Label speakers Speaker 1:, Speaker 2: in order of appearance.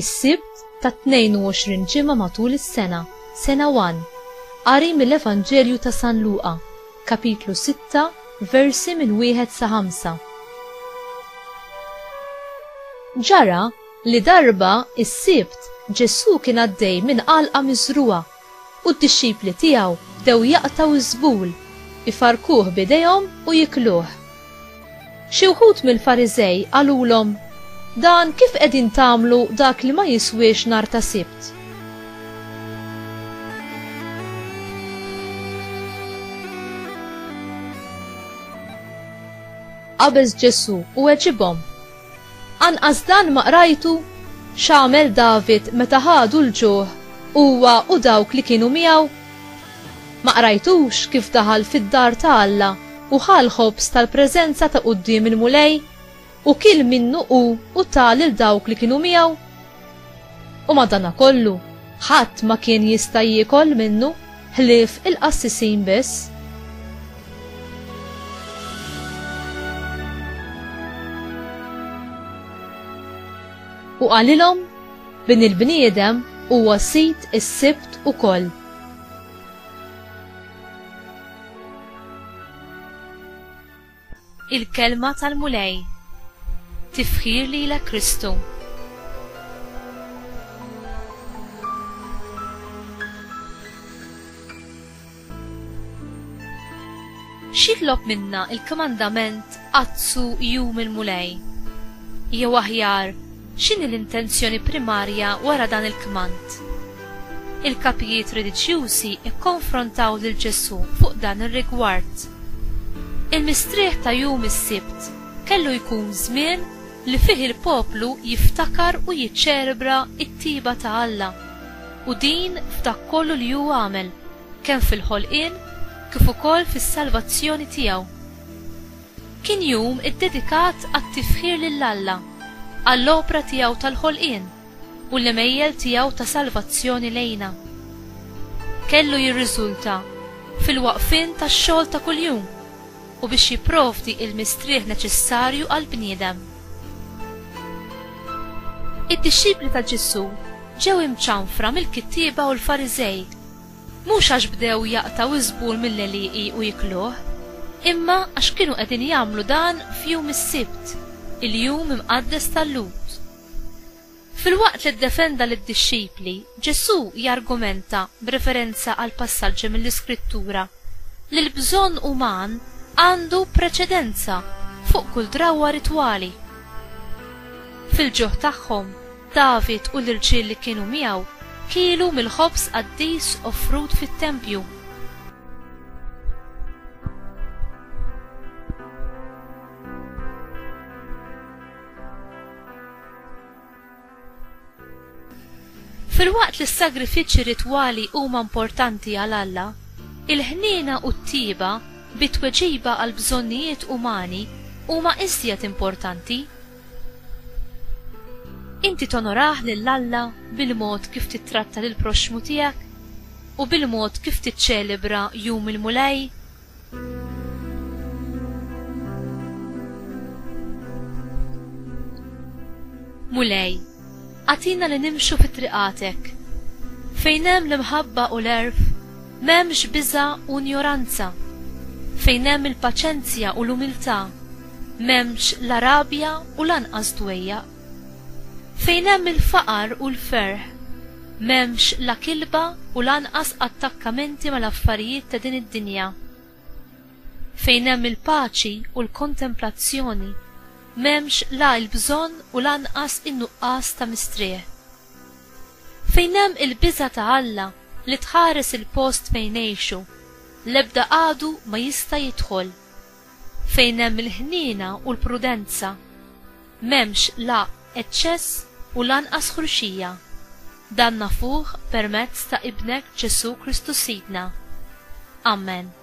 Speaker 1: Is-Sibt ta' 22 ġimgħa matul is-sena, sena 1. Qari mill-Evanġelju ta' San Luqa, kapitlu 6, versi minn 1 sa 5. Ġara li darba is-Sibt Ġesu kien għaddej minn qalqa miżruqa u d-dixxipli tiegħu bdew jaqtaw iż-żbul, ifarkuh b'idejhom u jikluh. Xi wħud mill-Fariżej qalulhom: dan kif qegħdin tagħmlu dak li ma jiswiex nhar ta' Sibt? Qabeż Ġesu u weġibhom: anqas dan ma qrajtu x'għamel David meta ħadu l-ġuħ huwa u dawk li kienu miegħu? Ma qrajtux kif daħal fid-dar ta' Alla u ħal ħobs tal-preżenza ta' quddiem il-mulej u kil minnu u ta' lil dawk li kienu miegħu? U madankollu ħadd ma kien jista' jiekol minnu ħlief il-qassisin biss. U qalilhom: bin il-bniedem huwa sit is-Sibt ukoll. Il-kelma tal-mulej. Tifħir lilek Kristu. X'jitlob minna il-komandament qazzu jum il-mulej? Jew aħjar, x'inhi l-intenzjoni primarja wara dan il-kmand? Il-kapijiet reliġjużi ikkonfrontaw lil Ġesu fuq dan ir-rigward. Il-mistrieħ ta' jum is-Sibt kellu jkun żmien li fih il-poplu jiftakar u jiċċelebra t-tiba ta' Alla u din f'dak kollu li hu għamel kemm fil-ħolqien kif ukoll fis-salvazzjoni tiegħu. Kien jum iddedikat għat-tifħir lil Alla, għall-opra tiegħu tal-ħolqien u l-imejjel tiegħu ta' salvazzjoni lejna. Kellu jirriżulta fil-waqfien tax-xogħol ta' kuljum u biex jipprovdi il-mistrieħ neċessarju għall-bniedem. Id-dixxipli ta' Ġesu ġew imċanfra mill-kittieba u l-Fariżej, mhux għax bdew jaqtaw iż-żbul mill-għeliqi u jikluh, imma għax kienu qegħdin jagħmlu dan f'jum is-Sibt, il-jum imqaddes tal-Lut. Fil-waqt li ddefenda lid-dixxipli, Ġesu jargumenta b'referenza għal passaġġi mill-Iskrittura li l-bżonn uman għandu preċedenza fuq kull drawwa ritwali. Fil-ġuħ tagħhom, David u l-irġiel li kienu miegħu kielu mill-ħobs qaddis offrut fit-tempju. Fil-waqt li s-sagrifiċċji ritwali huma importanti għal Alla, il-ħniena u t-tiba bit-tweġiba għal bżonnijiet umani huma iżjed importanti. Inti tonoraħ lil Alla bil-mod kif titratta lil proxmu tiegħek u bil-mod kif tiċċelebra jum il-mulej. Mulej, għatina li nimxu fit-triqatek, fejn hemm l-imħabba u l-erf, m'hemmx biża' u ignoranza, fejn hemm il-paċenzja u l-umiltà, m'hemmx l-arabja u lanqas dwejjaq, fejn hemm il-faqar u l-ferħ, m'hemmx la kilba u lanqas attakkamenti mal-affarijiet ta' din id-dinja, fejn hemm il-paċi u l-kontemplazzjoni, m'hemmx la l-bżonn u lanqas in-nuqqas ta' mistrieħ, fejn hemm il-biża' ta' Alla li tħares il-post fejn ngħixu, l-ebda għadu ma jista' jidħol, fejn hemm il-ħniena u l-prudenza, m'hemmx la eċċess u lanqas ħruxija. Dan nafuh permezz ta' ibnek Ġesu Kristu Sidna. Amen.